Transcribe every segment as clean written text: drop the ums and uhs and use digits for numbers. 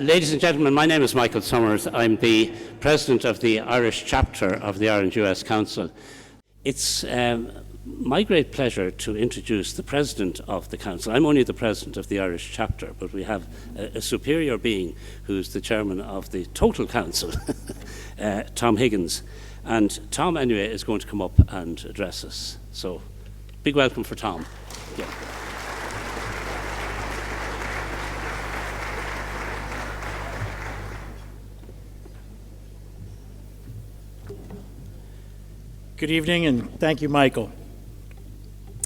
Ladies and gentlemen, my name is Michael Summers. I'm the president of the Irish chapter of the Ireland-US Council. It's my great pleasure to introduce the president of the council. I'm only the president of the Irish chapter, but we have a superior being who's the chairman of the total council, Tom Higgins. And Tom, anyway, is going to come up and address us. So, big welcome for Tom. Yeah. Good evening, and thank you, Michael.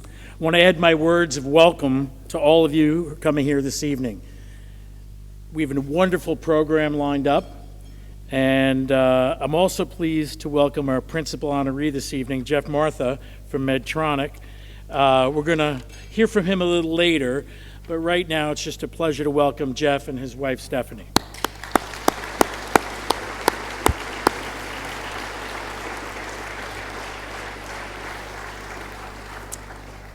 I want to add my words of welcome to all of you who are coming here this evening. We have a wonderful program lined up, and I'm also pleased to welcome our principal honoree this evening, Geoff Martha from Medtronic. We're going to hear from him a little later, but right now it's just a pleasure to welcome Geoff and his wife, Stephanie.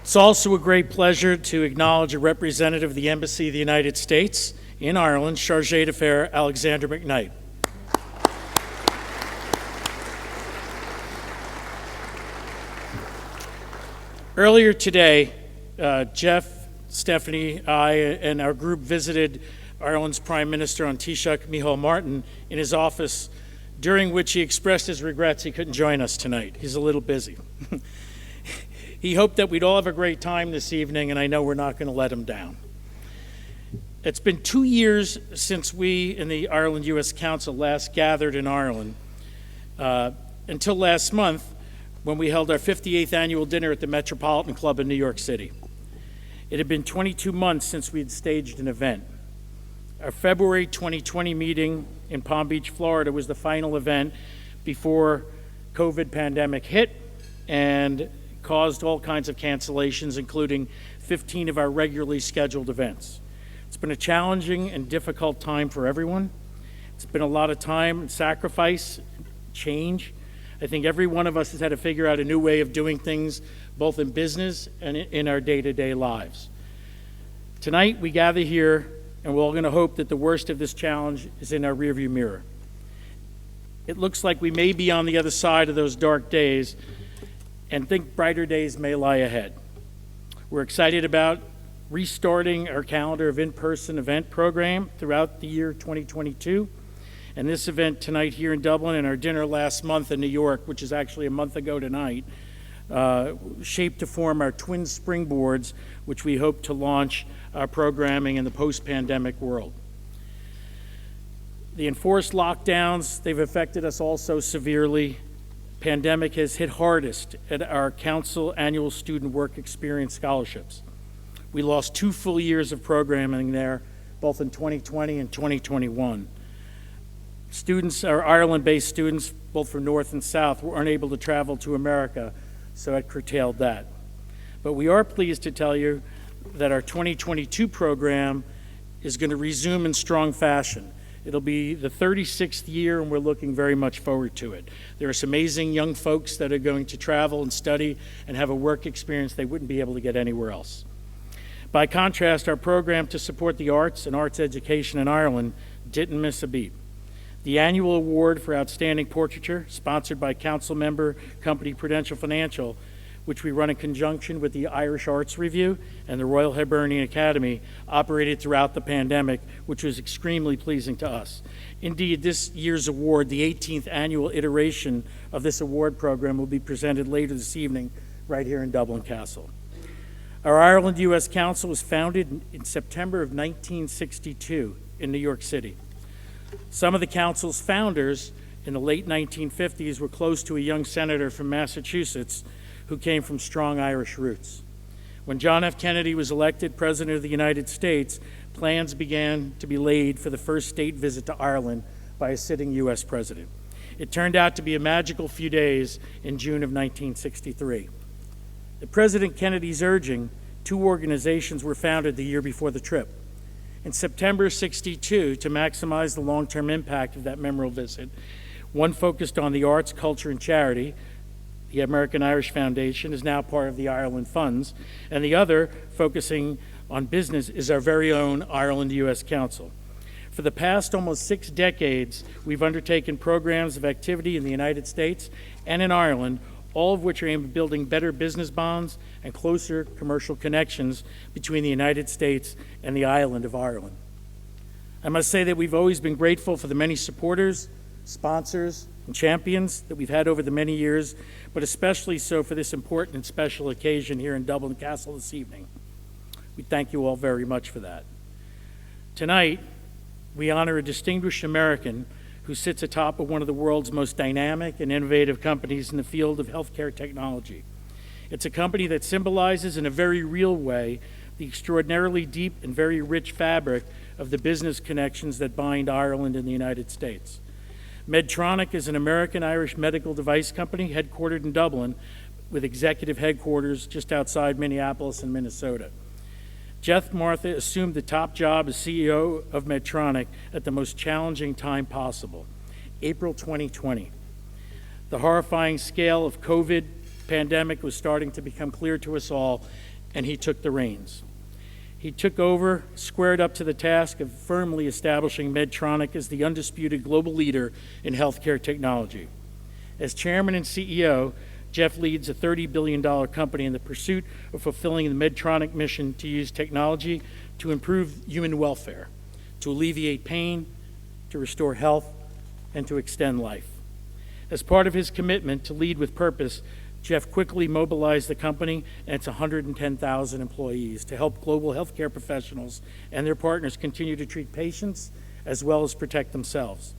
It's also a great pleasure to acknowledge a representative of the Embassy of the United States in Ireland, Chargé d'Affaires Alexander McKnight. Earlier today, Geoff, Stephanie, I, and our group visited Ireland's Prime Minister on Taoiseach Micheál Martin in his office, during which he expressed his regrets he couldn't join us tonight. He's a little busy. He hoped that we'd all have a great time this evening, and I know we're not going to let him down. It's been 2 years since we in the Ireland-US Council last gathered in Ireland, until last month when we held our 58th annual dinner at the Metropolitan Club in New York City. It had been 22 months since we had staged an event. Our February 2020 meeting in Palm Beach, Florida was the final event before COVID pandemic hit and caused all kinds of cancellations, including 15 of our regularly scheduled events. It's been a challenging and difficult time for everyone. It's been a lot of time and sacrifice, change. I think every one of us has had to figure out a new way of doing things, both in business and in our day-to-day lives. Tonight, we gather here, and we're all going to hope that the worst of this challenge is in our rearview mirror. It looks like we may be on the other side of those dark days, and think brighter days may lie ahead. We're excited about restarting our calendar of in-person event program throughout the year 2022. And this event tonight here in Dublin and our dinner last month in New York, which is actually a month ago tonight, shaped to form our twin springboards, which we hope to launch our programming in the post-pandemic world. The enforced lockdowns, they've affected us all so severely. Pandemic has hit hardest at our council annual student work experience scholarships. We lost 2 full years of programming there, both in 2020 and 2021. Students, our Ireland-based students, both from North and South, were unable to travel to America, so it curtailed that. But we are pleased to tell you that our 2022 program is going to resume in strong fashion. It'll be the 36th year, and we're looking very much forward to it. There are some amazing young folks that are going to travel and study and have a work experience they wouldn't be able to get anywhere else. By contrast, our program to support the arts and arts education in Ireland didn't miss a beat. The annual award for outstanding portraiture, sponsored by council member company Prudential Financial, which we run in conjunction with the Irish Arts Review and the Royal Hibernian Academy, operated throughout the pandemic, which was extremely pleasing to us. Indeed, this year's award, the 18th annual iteration of this award program, will be presented later this evening right here in Dublin Castle. Our Ireland-US Council was founded in September of 1962 in New York City. Some of the council's founders in the late 1950s were close to a young senator from Massachusetts who came from strong Irish roots. When John F. Kennedy was elected President of the United States, plans began to be laid for the first state visit to Ireland by a sitting U.S. president. It turned out to be a magical few days in June of 1963. At President Kennedy's urging, 2 organizations were founded the year before the trip. In September of '62, to maximize the long-term impact of that memorable visit, one focused on the arts, culture, and charity. The American Irish Foundation is now part of the Ireland Funds, and the other, focusing on business, is our very own Ireland-US Council. For the past almost 6 decades, we've undertaken programs of activity in the United States and in Ireland, all of which are aimed at building better business bonds and closer commercial connections between the United States and the island of Ireland. I must say that we've always been grateful for the many supporters, sponsors, and champions that we've had over the many years, but especially so for this important and special occasion here in Dublin Castle this evening. We thank you all very much for that. Tonight, we honor a distinguished American who sits atop of one of the world's most dynamic and innovative companies in the field of healthcare technology. It's a company that symbolizes in a very real way the extraordinarily deep and very rich fabric of the business connections that bind Ireland and the United States. Medtronic is an American-Irish medical device company headquartered in Dublin with executive headquarters just outside Minneapolis and Minnesota. Geoff Martha assumed the top job as CEO of Medtronic at the most challenging time possible, April 2020. The horrifying scale of COVID pandemic was starting to become clear to us all, and he took the reins. He took over, squared up to the task of firmly establishing Medtronic as the undisputed global leader in healthcare technology. As chairman and CEO, Geoff leads a $30 billion company in the pursuit of fulfilling the Medtronic mission to use technology to improve human welfare, to alleviate pain, to restore health, and to extend life. As part of his commitment to lead with purpose, Geoff quickly mobilized the company and its 110,000 employees to help global healthcare professionals and their partners continue to treat patients as well as protect themselves.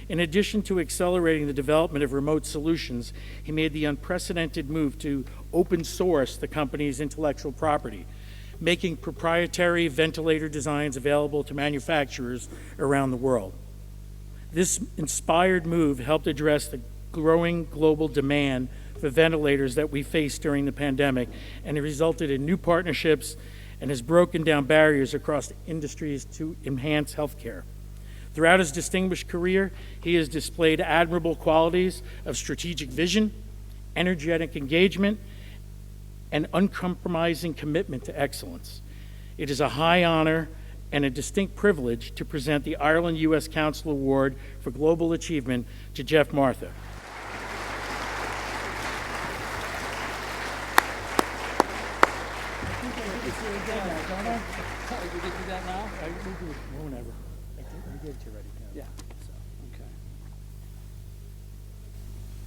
In addition to accelerating the development of remote solutions, he made the unprecedented move to open source the company's intellectual property, making proprietary ventilator designs available to manufacturers around the world. This inspired move helped address the growing global demand for ventilators that we faced during the pandemic, and it resulted in new partnerships and has broken down barriers across industries to enhance healthcare. Throughout his distinguished career, he has displayed admirable qualities of strategic vision, energetic engagement, and uncompromising commitment to excellence. It is a high honor and a distinct privilege to present the Ireland U.S. Council Award for Global Achievement to Geoff Martha.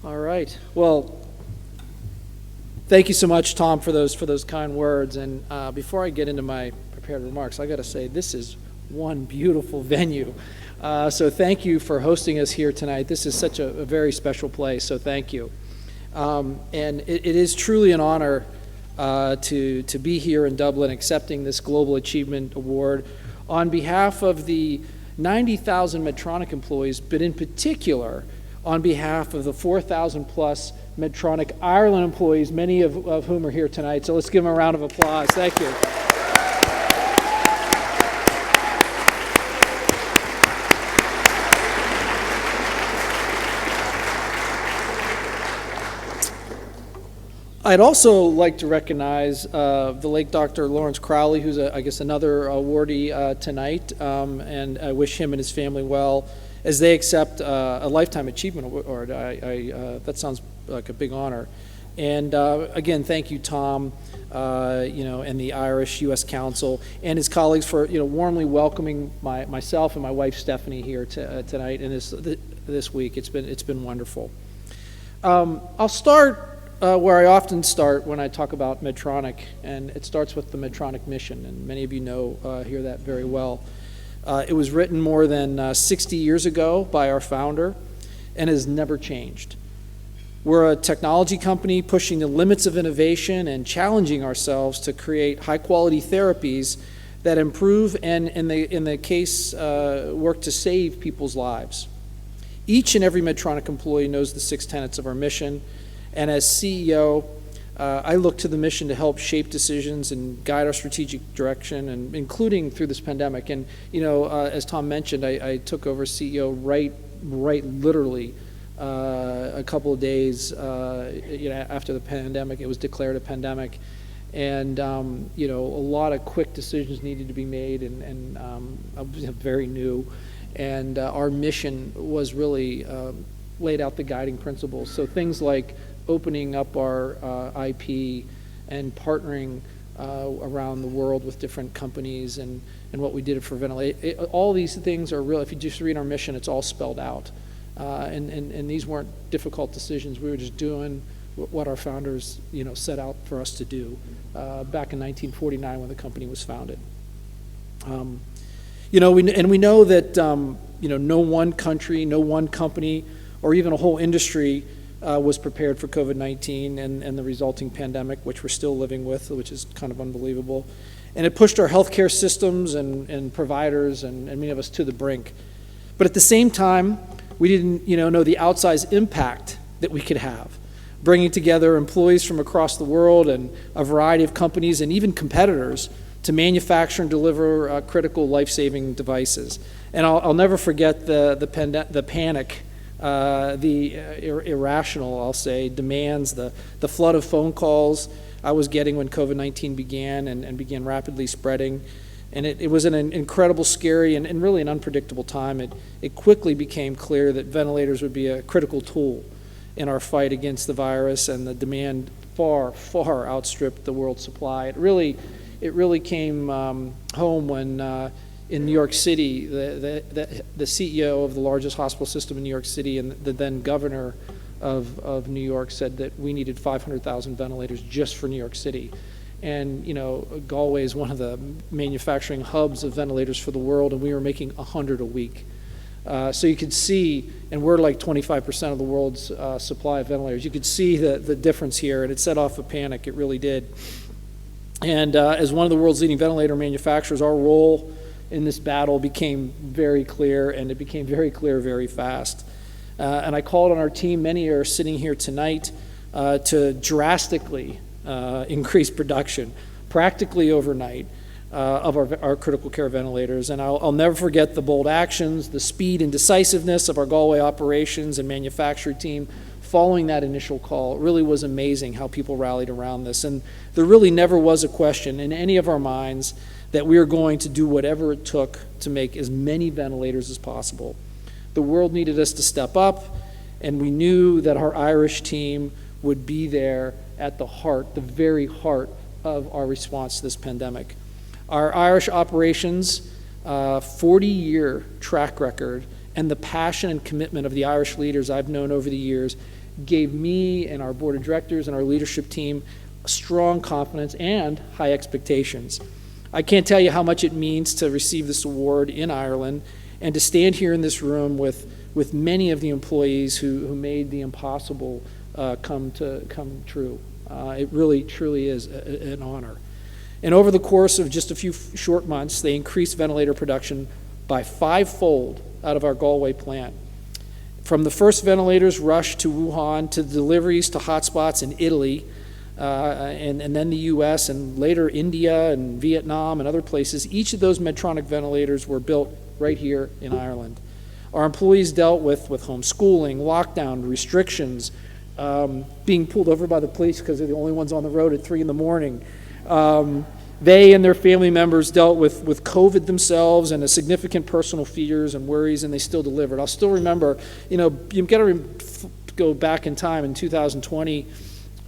All right. Well, thank you so much, Tom, for those kind words. And before I get into my prepared remarks, I got to say this is one beautiful venue. So thank you for hosting us here tonight. This is such a very special place. So thank you. And it is truly an honor to be here in Dublin, accepting this Global Achievement Award on behalf of the 90,000 Medtronic employees, but in particular on behalf of the 4,000 plus Medtronic Ireland employees, many of whom are here tonight. So let's give them a round of applause. Thank you. I'd also like to recognize the late Dr. Lawrence Crowley, who's, I guess, another awardee tonight, and I wish him and his family well as they accept a Lifetime Achievement Award. That sounds like a big honor. And again, thank you, Tom, and the Irish U.S. Council and his colleagues for warmly welcoming myself and my wife Stephanie here tonight and this week. It's been wonderful. I'll start where I often start when I talk about Medtronic, and it starts with the Medtronic Mission, and many of you hear that very well. It was written more than 60 years ago by our founder and has never changed. We're a technology company pushing the limits of innovation and challenging ourselves to create high-quality therapies that improve and, in the case, work to save people's lives. Each and every Medtronic employee knows the 6 tenets of our mission, and as CEO, I look to the mission to help shape decisions and guide our strategic direction, and including through this pandemic. And as Tom mentioned, I took over CEO right literally a couple of days after the pandemic. It was declared a pandemic, And, you know, a lot of quick decisions needed to be made, and I was very new. And our mission was really laid out the guiding principles. So things like opening up our IP and partnering around the world with different companies, and what we did for ventilation. All these things are real. If you just read our mission, it's all spelled out. And these weren't difficult decisions. We were just doing what our founders, you know, set out for us to do back in 1949 when the company was founded. You know, we know that you know, no one country, no one company, or even a whole industry was prepared for COVID-19 and the resulting pandemic, which we're still living with, which is kind of unbelievable. And it pushed our healthcare systems and providers and many of us to the brink. But at the same time, we didn't, you know the outsized impact that we could have, bringing together employees from across the world and a variety of companies and even competitors to manufacture and deliver critical life-saving devices. And I'll never forget the panic, the irrational, I'll say, demands, the flood of phone calls I was getting when COVID-19 began and began rapidly spreading. And it was an incredible, scary, and really an unpredictable time. It quickly became clear that ventilators would be a critical tool in our fight against the virus, and the demand far, far outstripped the world supply. It really came home when in New York City, the CEO of the largest hospital system in New York City and the then governor of New York said that we needed 500,000 ventilators just for New York City. And, you know, Galway is one of the manufacturing hubs of ventilators for the world, and we were making 100 a week. So you could see, and we're like 25% of the world's supply of ventilators. You could see the difference here, and it set off a panic. It really did. And as one of the world's leading ventilator manufacturers, our role in this battle became very clear, and it became very clear very fast. And I called on our team, many are sitting here tonight, to drastically increase production, practically overnight, of our critical care ventilators. And I'll never forget the bold actions, the speed and decisiveness of our Galway operations and manufacturing team following that initial call. It really was amazing how people rallied around this. And there really never was a question in any of our minds that we were going to do whatever it took to make as many ventilators as possible. The world needed us to step up, and we knew that our Irish team would be there at the heart, the very heart of our response to this pandemic. Our Irish operations, 40-year track record, and the passion and commitment of the Irish leaders I've known over the years gave me and our board of directors and our leadership team strong confidence and high expectations. I can't tell you how much it means to receive this award in Ireland and to stand here in this room with many of the employees who made the impossible come true. It really, truly is an honor. And over the course of just a few short months, they increased ventilator production by 5-fold out of our Galway plant. From the first ventilators rushed to Wuhan, to deliveries to hotspots in Italy, and then the US, and later India and Vietnam and other places, each of those Medtronic ventilators were built right here in Ireland. Our employees dealt with homeschooling, lockdown, restrictions, being pulled over by the police because they're the only ones on the road at 3 a.m. They and their family members dealt with COVID themselves and the significant personal fears and worries, and they still delivered. I'll still remember, you've got to go back in time in 2020,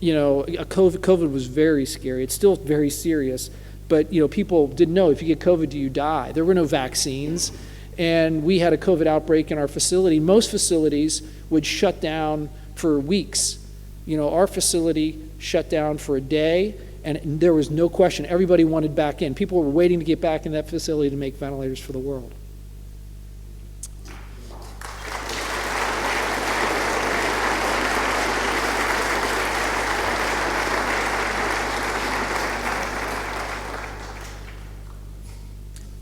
COVID was very scary. It's still very serious, but, people didn't know, if you get COVID, do you die? There were no vaccines, and we had a COVID outbreak in our facility. Most facilities would shut down for weeks. Our facility shut down for a day, and there was no question. Everybody wanted back in. People were waiting to get back in that facility to make ventilators for the world.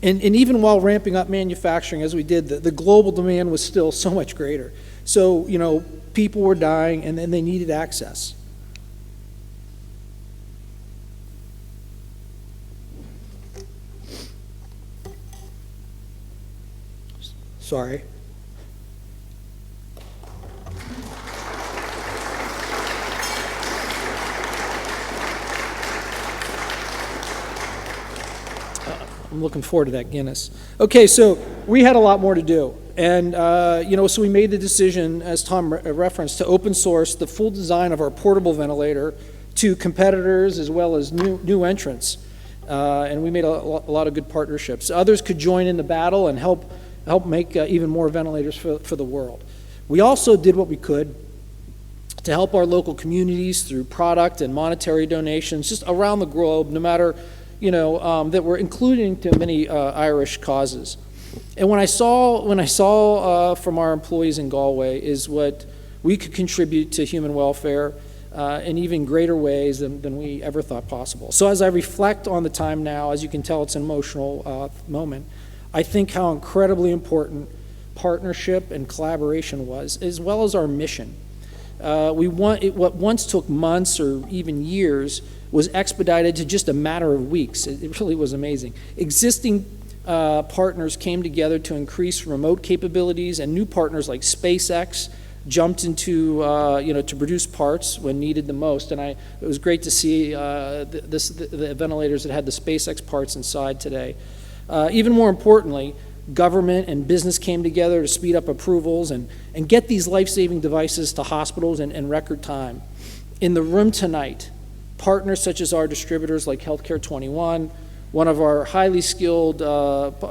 And even while ramping up manufacturing, as we did, the global demand was still so much greater. So, people were dying, and then they needed access. Sorry. I'm looking forward to that Guinness. Okay, so we had a lot more to do. And, so we made the decision, as Tom referenced, to open source the full design of our portable ventilator to competitors as well as new entrants. And we made a lot of good partnerships. Others could join in the battle and help make even more ventilators for the world. We also did what we could to help our local communities through product and monetary donations just around the globe, no matter, that were including to many Irish causes. And when I saw from our employees in Galway is what we could contribute to human welfare in even greater ways than we ever thought possible. So as I reflect on the time now, as you can tell, it's an emotional moment, I think how incredibly important partnership and collaboration was, as well as our mission. What once took months or even years was expedited to just a matter of weeks. It really was amazing. Existing partners came together to increase remote capabilities, and new partners like SpaceX jumped into, to produce parts when needed the most. And it was great to see the ventilators that had the SpaceX parts inside today. Even more importantly, government and business came together to speed up approvals and get these life-saving devices to hospitals in record time. In the room tonight, partners such as our distributors like Healthcare 21, one of our highly skilled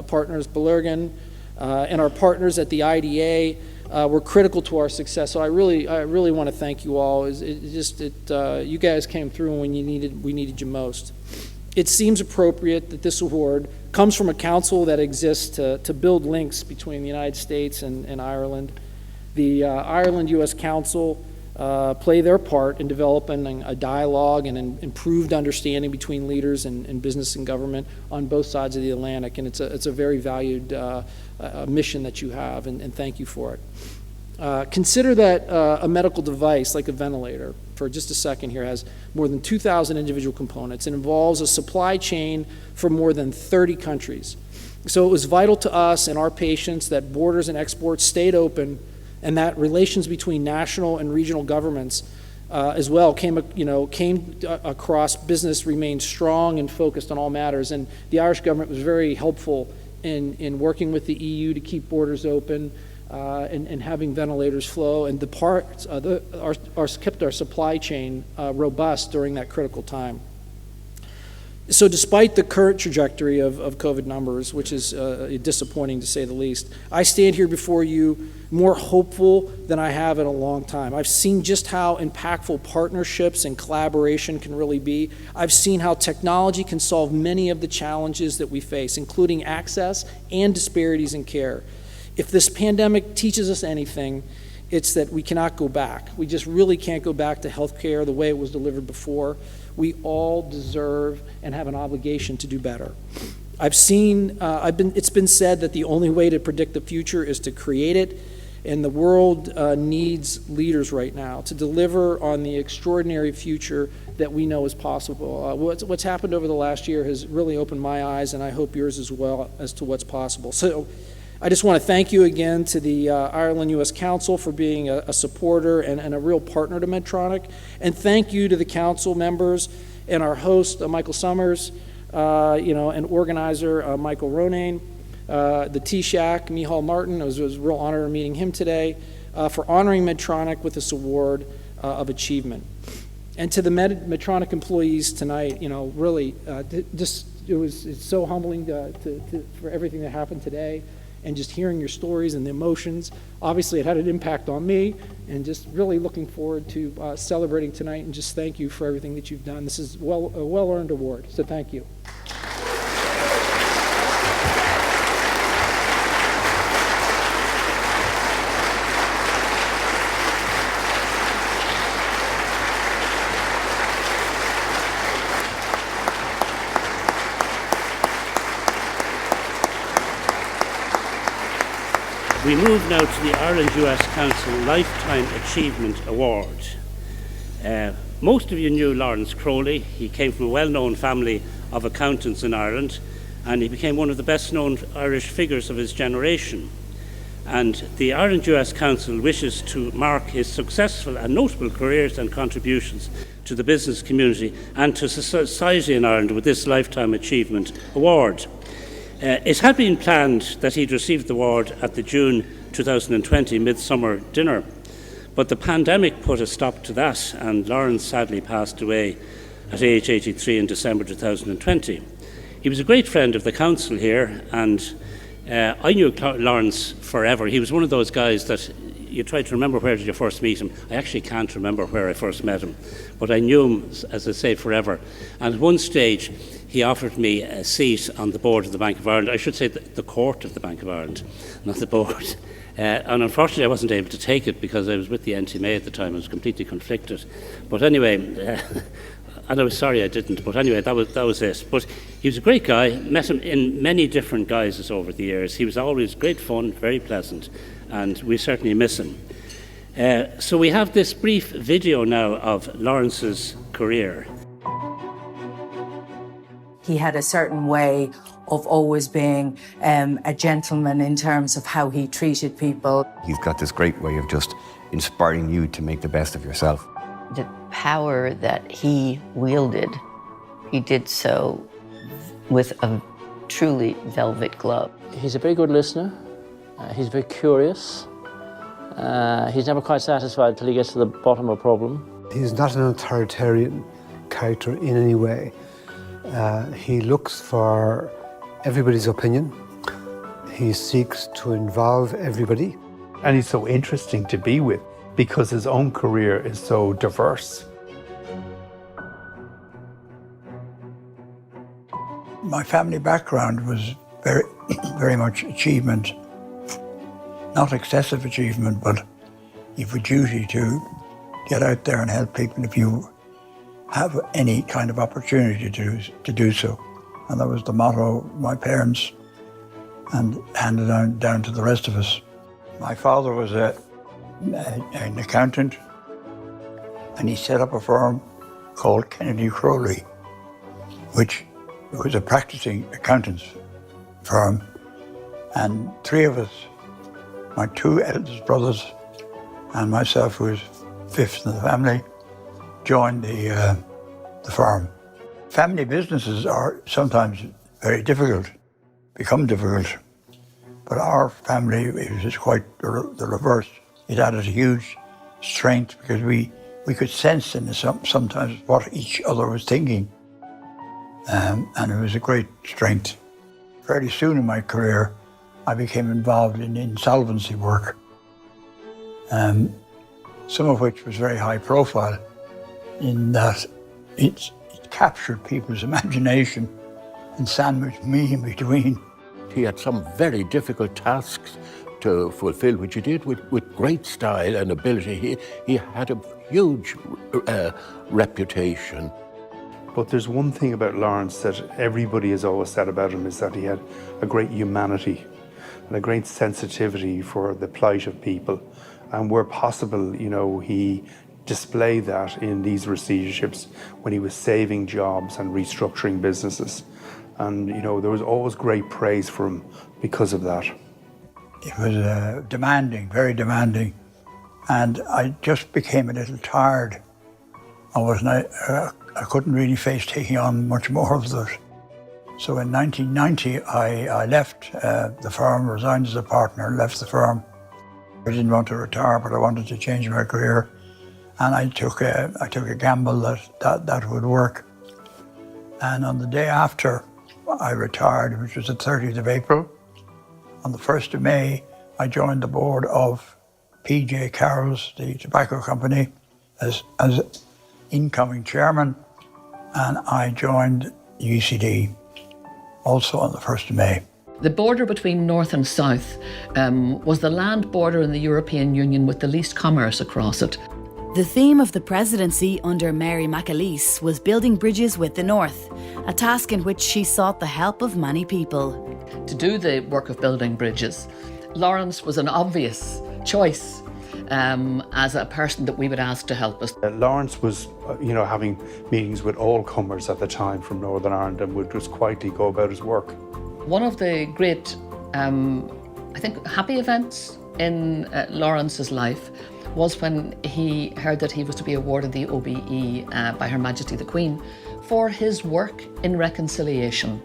partners, Belergen, and our partners at the IDA were critical to our success. So I really want to thank you all. You guys came through when we needed you most. It seems appropriate that this award comes from a council that exists to build links between the United States and Ireland. The Ireland-U.S. Council play their part in developing a dialogue and an improved understanding between leaders and business and government on both sides of the Atlantic, and it's a very valued mission that you have, and thank you for it. Consider that a medical device like a ventilator, for just a second here, has more than 2,000 individual components and involves a supply chain for more than 30 countries. So it was vital to us and our patients that borders and exports stayed open, and that relations between national and regional governments as well came across business remained strong and focused on all matters. And the Irish government was very helpful in working with the EU to keep borders open and having ventilators flow, and the parts kept our supply chain robust during that critical time. So despite the current trajectory of COVID numbers, which is disappointing to say the least, I stand here before you more hopeful than I have in a long time. I've seen just how impactful partnerships and collaboration can really be. I've seen how technology can solve many of the challenges that we face, including access and disparities in care. If this pandemic teaches us anything, it's that we cannot go back. We just really can't go back to healthcare the way it was delivered before. We all deserve and have an obligation to do better. It's been said that the only way to predict the future is to create it, and the world needs leaders right now to deliver on the extraordinary future that we know is possible. What's happened over the last year has really opened my eyes, and I hope yours as well, as to what's possible. So I just want to thank you again to the Ireland-U.S. Council for being a supporter and a real partner to Medtronic. And thank you to the council members and our host, Michael Summers, and organizer, Michael Ronayne, the Taoiseach, Micheál Martin. It was a real honor meeting him today, for honoring Medtronic with this award of achievement. And to the Medtronic employees tonight, really, it's so humbling for everything that happened today. And just hearing your stories and the emotions, obviously it had an impact on me, and just really looking forward to celebrating tonight, and just thank you for everything that you've done. This is a well-earned award, so thank you. We move now to the Ireland-US Council Lifetime Achievement Award. Most of you knew Lawrence Crowley. He came from a well-known family of accountants in Ireland, and he became one of the best-known Irish figures of his generation. And the Ireland-US Council wishes to mark his successful and notable careers and contributions to the business community and to society in Ireland with this Lifetime Achievement Award. It had been planned that he'd receive the award at the June 2020 Midsummer Dinner, but the pandemic put a stop to that, and Lawrence sadly passed away at age 83 in December 2020. He was a great friend of the council here, and I knew Lawrence forever. He was one of those guys that you try to remember where did you first meet him. I actually can't remember where I first met him, but I knew him, as I say, forever. And at one stage, he offered me a seat on the board of the Bank of Ireland. I should say the court of the Bank of Ireland, not the board. And unfortunately, I wasn't able to take it because I was with the NTMA at the time. I was completely conflicted. But anyway, and I was sorry I didn't. But anyway, that was it. But he was a great guy. Met him in many different guises over the years. He was always great fun, very pleasant, and we certainly miss him. So we have this brief video now of Lawrence's career. He had a certain way of always being a gentleman in terms of how he treated people. He's got this great way of just inspiring you to make the best of yourself. The power that he wielded, he did so with a truly velvet glove. He's a very good listener. He's very curious. He's never quite satisfied until he gets to the bottom of a problem. He's not an authoritarian character in any way. He looks for everybody's opinion. He seeks to involve everybody. And he's so interesting to be with because his own career is so diverse. My family background was very much achievement. Not excessive achievement, but you've a duty to get out there and help people if you have any kind of opportunity to do so. And that was the motto of my parents and handed down to the rest of us. My father was an accountant, and he set up a firm called Kennedy Crowley, which was a practicing accountant's firm. And three of us, my two eldest brothers and myself, who was fifth in the family, joined the firm. Family businesses are sometimes very difficult, become difficult, but our family it was quite the reverse. It added a huge strength because we could sense in sometimes what each other was thinking, and it was a great strength. Fairly soon in my career, I became involved in insolvency work, some of which was very high profile in that it captured people's imagination and sandwiched me in between. He had some very difficult tasks to fulfill, which he did with great style and ability. He had a huge reputation. But there's one thing about Lawrence that everybody has always said about him, is that he had a great humanity and a great sensitivity for the plight of people. And where possible, you know, he displayed that in these receiverships when he was saving jobs and restructuring businesses. And, you know, there was always great praise for him because of that. It was demanding, very demanding. And I just became a little tired. I couldn't really face taking on much more of that. So in 1990, I left the firm, resigned as a partner, left the firm. I didn't want to retire, but I wanted to change my career. And I took a gamble that would work. And on the day after I retired, which was the 30th of April, on the 1st of May, I joined the board of P.J. Carroll's, the tobacco company, as incoming chairman, and I joined UCD also on the 1st of May. The border between North and South was the land border in the European Union with the least commerce across it. The theme of the presidency under Mary McAleese was building bridges with the North, a task in which she sought the help of many people. To do the work of building bridges, Lawrence was an obvious choice as a person that we would ask to help us. Lawrence was, you know, having meetings with all comers at the time from Northern Ireland and would just quietly go about his work. One of the great, I think, happy events in Lawrence's life was when he heard that he was to be awarded the OBE by Her Majesty the Queen for his work in reconciliation.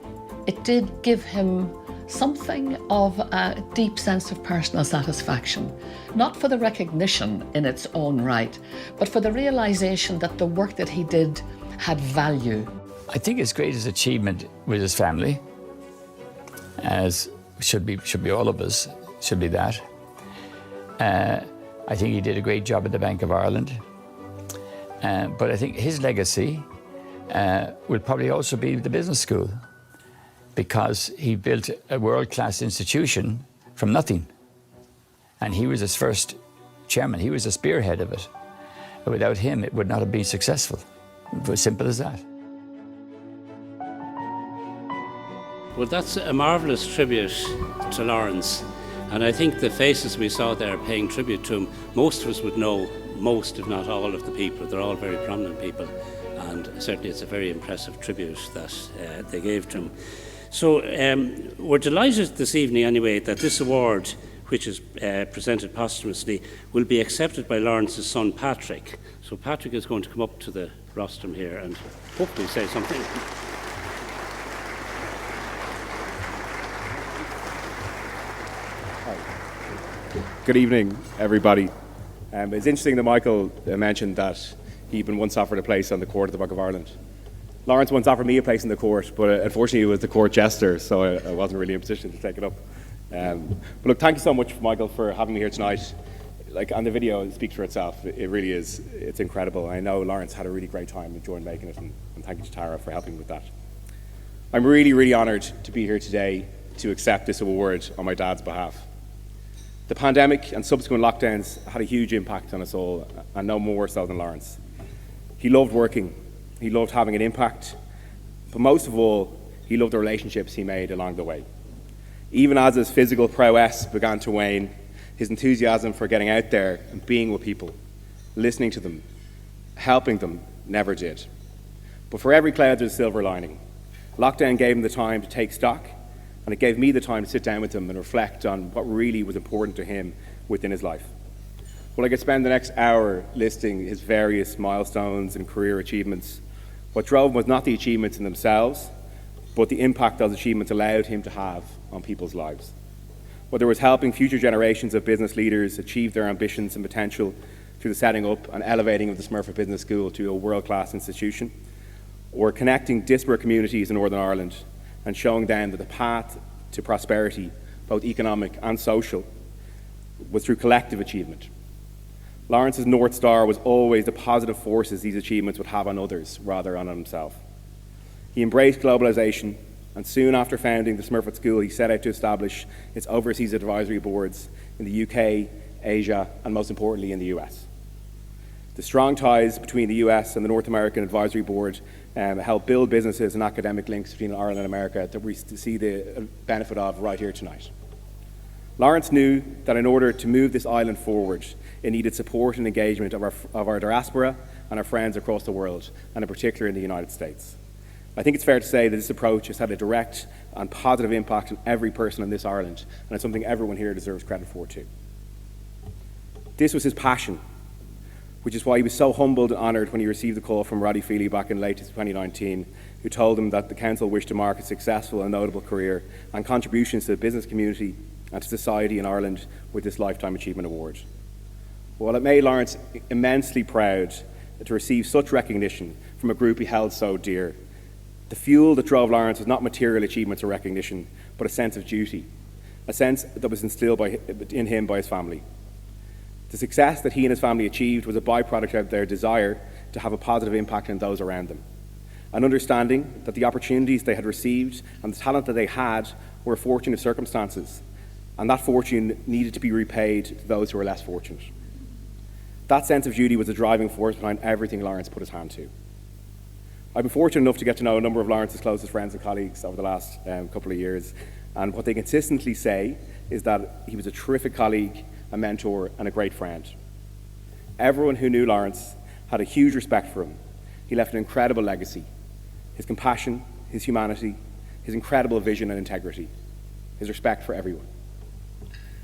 it did give him something of a deep sense of personal satisfaction, not for the recognition in its own right, but for the realization that the work that he did had value. I think his greatest achievement was his family, as should be all of us, should be that. I think he did a great job at the Bank of Ireland, but I think his legacy will probably also be the business school, because he built a world-class institution from nothing. And he was its first chairman. He was the spearhead of it. Without him, it would not have been successful. It was simple as that. Well, that's a marvellous tribute to Lawrence. And I think the faces we saw there paying tribute to him, most of us would know most, if not all, of the people. They're all very prominent people. And certainly it's a very impressive tribute that they gave to him. So we're delighted this evening anyway that this award, which is presented posthumously, will be accepted by Lawrence's son Patrick. So Patrick is going to come up to the rostrum here and hopefully say something. Good evening, everybody. It's interesting that Michael mentioned that he'd been once offered a place on the court of the Bank of Ireland. Lawrence once offered me a place in the court, but unfortunately it was the court jester, so I wasn't really in a position to take it up. But look, thank you so much, Michael, for having me here tonight. Like, on the video, it speaks for itself. It really is. It's incredible. I know Lawrence had a really great time and enjoyed making it, and thank you to Tara for helping with that. I'm really, really honoured to be here today to accept this award on my dad's behalf. The pandemic and subsequent lockdowns had a huge impact on us all, and no more so than Lawrence. He loved working. He loved having an impact, but most of all, he loved the relationships he made along the way. Even as his physical prowess began to wane, his enthusiasm for getting out there and being with people, listening to them, helping them, never did. But for every cloud there's a silver lining. Lockdown gave him the time to take stock, and it gave me the time to sit down with him and reflect on what really was important to him within his life. Well, I could spend the next hour listing his various milestones and career achievements. What drove him was not the achievements in themselves, but the impact those achievements allowed him to have on people's lives. Whether it was helping future generations of business leaders achieve their ambitions and potential through the setting up and elevating of the Smurfit Business School to a world-class institution, or connecting disparate communities in Northern Ireland and showing them that the path to prosperity, both economic and social, was through collective achievement. Lawrence's North Star was always the positive forces these achievements would have on others rather than on himself. He embraced globalisation, and soon after founding the Smurfit School, he set out to establish its overseas advisory boards in the UK, Asia, and most importantly in the US. The strong ties between the US and the North American Advisory Board helped build businesses and academic links between Ireland and America that we see the benefit of right here tonight. Lawrence knew that in order to move this island forward, it needed support and engagement of our diaspora and our friends across the world, and in particular in the United States. I think it's fair to say that this approach has had a direct and positive impact on every person in this Ireland, and it's something everyone here deserves credit for too. This was his passion, which is why he was so humbled and honoured when he received the call from Roddy Feely back in late 2019, who told him that the council wished to mark a successful and notable career and contributions to the business community and to society in Ireland with this Lifetime Achievement Award. Well, it made Lawrence immensely proud to receive such recognition from a group he held so dear. The fuel that drove Lawrence was not material achievements or recognition, but a sense of duty, a sense that was instilled in him by his family. The success that he and his family achieved was a byproduct of their desire to have a positive impact on those around them, an understanding that the opportunities they had received and the talent that they had were a fortune of circumstances, and that fortune needed to be repaid to those who were less fortunate. That sense of duty was the driving force behind everything Lawrence put his hand to. I've been fortunate enough to get to know a number of Lawrence's closest friends and colleagues over the last couple of years, and what they consistently say is that he was a terrific colleague, a mentor, and a great friend. Everyone who knew Lawrence had a huge respect for him. He left an incredible legacy: his compassion, his humanity, his incredible vision and integrity, his respect for everyone.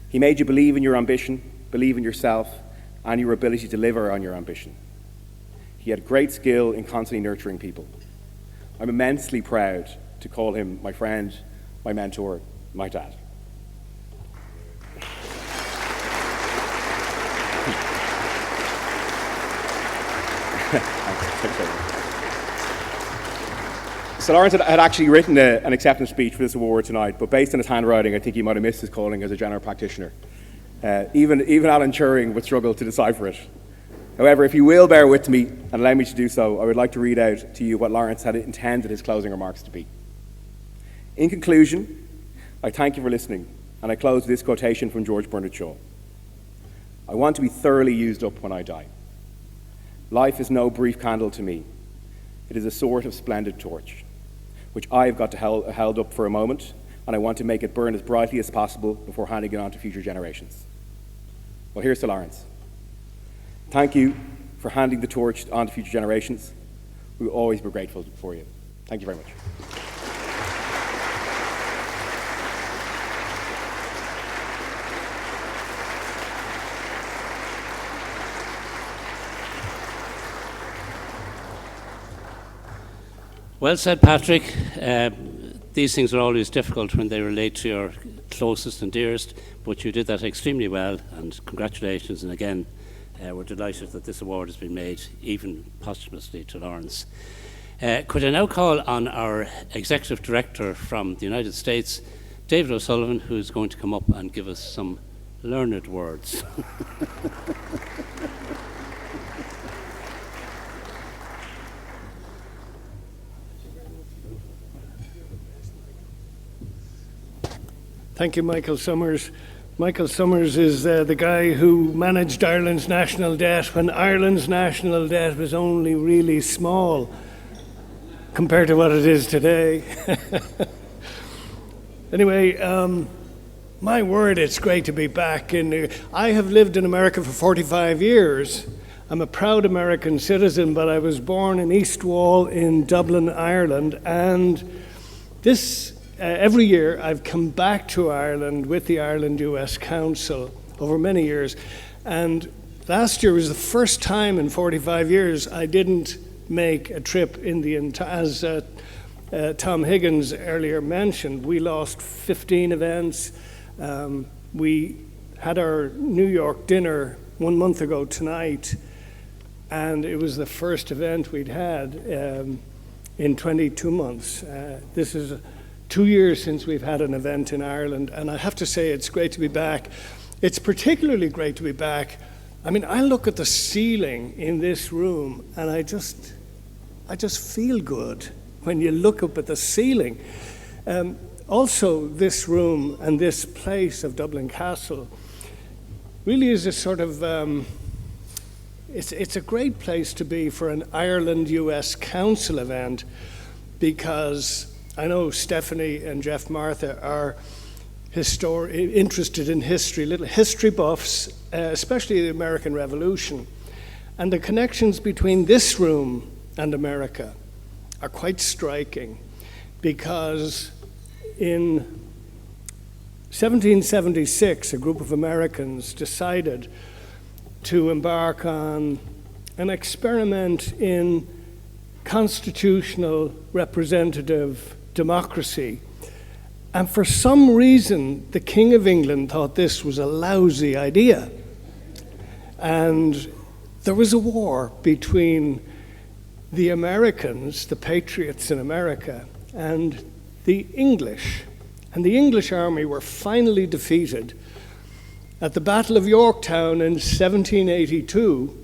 He made you believe in your ambition, believe in yourself, and your ability to deliver on your ambition. He had great skill in constantly nurturing people. I'm immensely proud to call him my friend, my mentor, my dad. So Lawrence had actually written an acceptance speech for this award tonight, but based on his handwriting, I think he might have missed his calling as a general practitioner. Even Alan Turing would struggle to decipher it. However, if you will bear with me and allow me to do so, I would like to read out to you what Lawrence had intended his closing remarks to be. In conclusion, I thank you for listening, and I close with this quotation from George Bernard Shaw. I want to be thoroughly used up when I die. Life is no brief candle to me. It is a sort of splendid torch, which I've got to held up for a moment, and I want to make it burn as brightly as possible before handing it on to future generations. Well, here's to Lawrence. Thank you for handing the torch on to future generations. We will always be grateful for you. Thank you very much. Well said, Patrick. These things are always difficult when they relate to your closest and dearest, but you did that extremely well, and congratulations. And again, we're delighted that this award has been made, even posthumously, to Lawrence. Could I now call on our Executive Director from the United States, David O'Sullivan, who's going to come up and give us some learned words. Thank you, Michael Summers. Michael Summers is the guy who managed Ireland's national debt when Ireland's national debt was only really small compared to what it is today. Anyway, my word, it's great to be back. I have lived in America for 45 years. I'm a proud American citizen, but I was born in East Wall in Dublin, Ireland, and every year I've come back to Ireland with the Ireland-US Council over many years, and last year was the first time in 45 years I didn't make a trip in the as Tom Higgins earlier mentioned. We lost 15 events. We had our New York dinner 1 month ago tonight, and it was the first event we'd had in 22 months. This is 2 years since we've had an event in Ireland, and I have to say it's great to be back. It's particularly great to be back. I mean, I look at the ceiling in this room and I just feel good when you look up at the ceiling. Also, this room and this place of Dublin Castle really is a sort of, it's a great place to be for an Ireland-US Council event, because I know Stephanie and Geoff Martha are interested in history, little history buffs, especially the American Revolution. And the connections between this room and America are quite striking, because in 1776, a group of Americans decided to embark on an experiment in constitutional representative democracy. And for some reason, the King of England thought this was a lousy idea. And there was a war between the Americans, the patriots in America, and the English. And the English army were finally defeated at the Battle of Yorktown in 1782.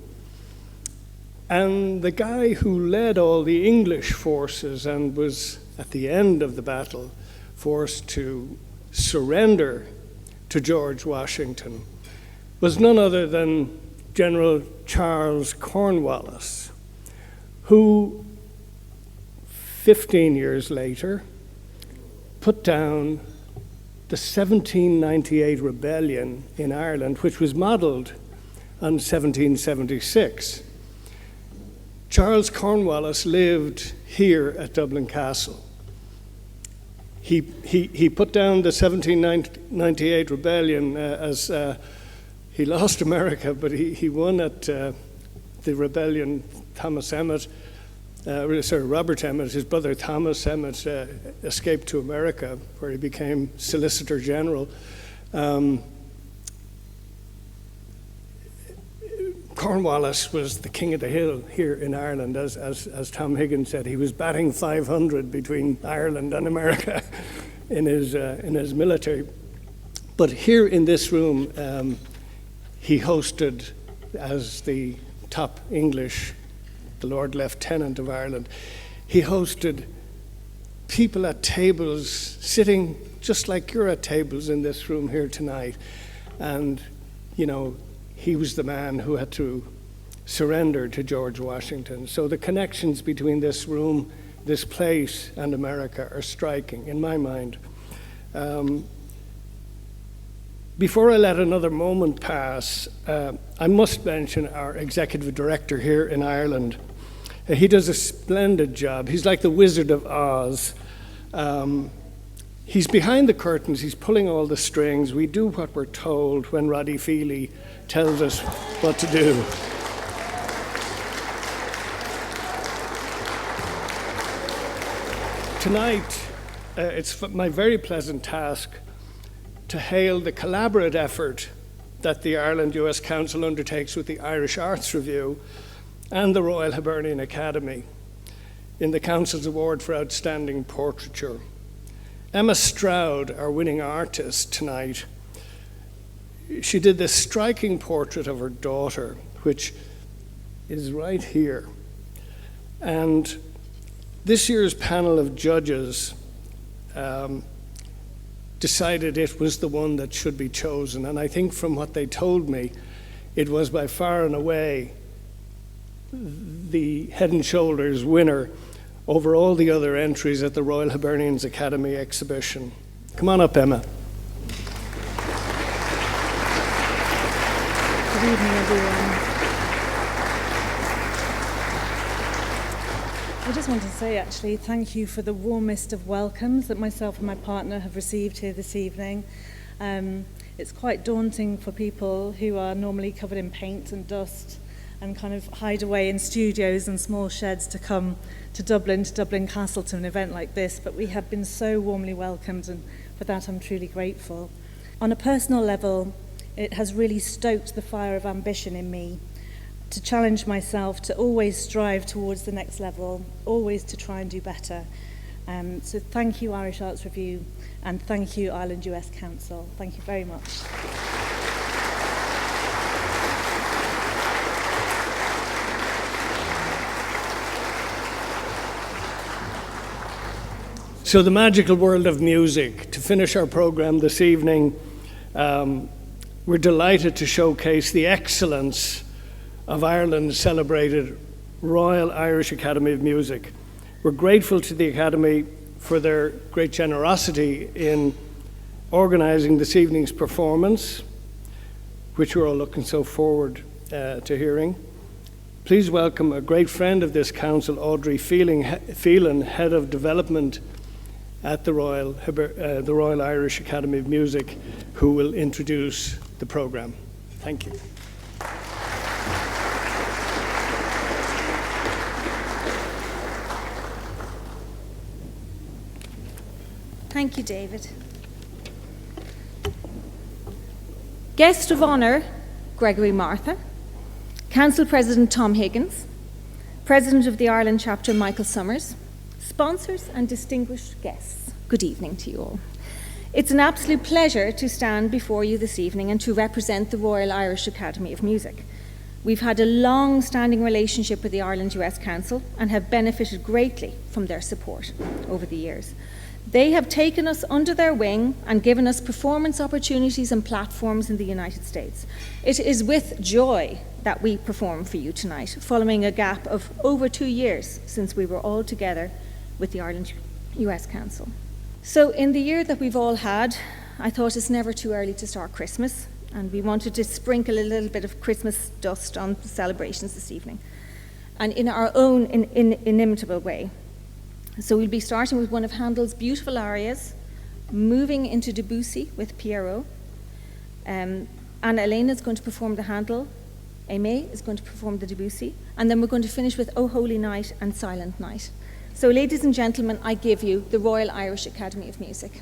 And the guy who led all the English forces and was at the end of the battle forced to surrender to George Washington was none other than General Charles Cornwallis, who 15 years later put down the 1798 rebellion in Ireland, which was modelled on 1776. Charles Cornwallis lived here at Dublin Castle. He put down the 1798 rebellion as he lost America, but he won at the rebellion. Thomas Emmet Robert Emmet, his brother Thomas Emmet, escaped to America, where he became Solicitor General. Cornwallis was the king of the hill here in Ireland, as Tom Higgins said. He was batting 500 between Ireland and America in his military. But here in this room, he hosted, as the top English, the Lord Lieutenant of Ireland, he hosted people at tables, sitting just like you're at tables in this room here tonight. And, you know, he was the man who had to surrender to George Washington. So the connections between this room, this place, and America are striking, in my mind. Before I let another moment pass, I must mention our executive director here in Ireland. He does a splendid job. He's like the Wizard of Oz. He's behind the curtains. He's pulling all the strings. We do what we're told when Roddy Feely tells us what to do. Tonight, it's my very pleasant task to hail the collaborative effort that the Ireland-US Council undertakes with the Irish Arts Review and the Royal Hibernian Academy in the Council's Award for Outstanding Portraiture. Emma Stroud, our winning artist tonight, she did this striking portrait of her daughter, which is right here. And this year's panel of judges decided it was the one that should be chosen. And I think from what they told me, it was by far and away the head and shoulders winner over all the other entries at the Royal Hibernians Academy exhibition. Come on up, Emma. Good evening, everyone. I just want to say, actually, thank you for the warmest of welcomes that myself and my partner have received here this evening. It's quite daunting for people who are normally covered in paint and dust and kind of hide away in studios and small sheds to come to Dublin Castle, to an event like this, but we have been so warmly welcomed, and for that I'm truly grateful. On a personal level, it has really stoked the fire of ambition in me to challenge myself to always strive towards the next level, always to try and do better. So thank you, Irish Arts Review, and thank you, Ireland US Council. Thank you very much. So the magical world of music. To finish our program this evening, we're delighted to showcase the excellence of Ireland's celebrated Royal Irish Academy of Music. We're grateful to the Academy for their great generosity in organising this evening's performance, which we're all looking so forward to hearing. Please welcome a great friend of this council, Audrey Phelan, Head of Development at the Royal Irish Academy of Music, who will introduce the programme. Thank you. Thank you, David. Guest of Honour, Gregory Martha. Council President Tom Higgins. President of the Ireland Chapter, Michael Summers. Sponsors and distinguished guests, good evening to you all. It's an absolute pleasure to stand before you this evening and to represent the Royal Irish Academy of Music. We've had a long-standing relationship with the Ireland US Council and have benefited greatly from their support over the years. They have taken us under their wing and given us performance opportunities and platforms in the United States. It is with joy that we perform for you tonight, following a gap of over 2 years since we were all together with the Ireland US Council. So in the year that we've all had, I thought it's never too early to start Christmas, and we wanted to sprinkle a little bit of Christmas dust on the celebrations this evening, and in our own inimitable way. So we'll be starting with one of Handel's beautiful arias, moving into Debussy with Pierrot. Anna Elena is going to perform the Handel Aimee is going to perform the Debussy, and then we're going to finish with O Holy Night and Silent Night. So, ladies and gentlemen, I give you the Royal Irish Academy of Music.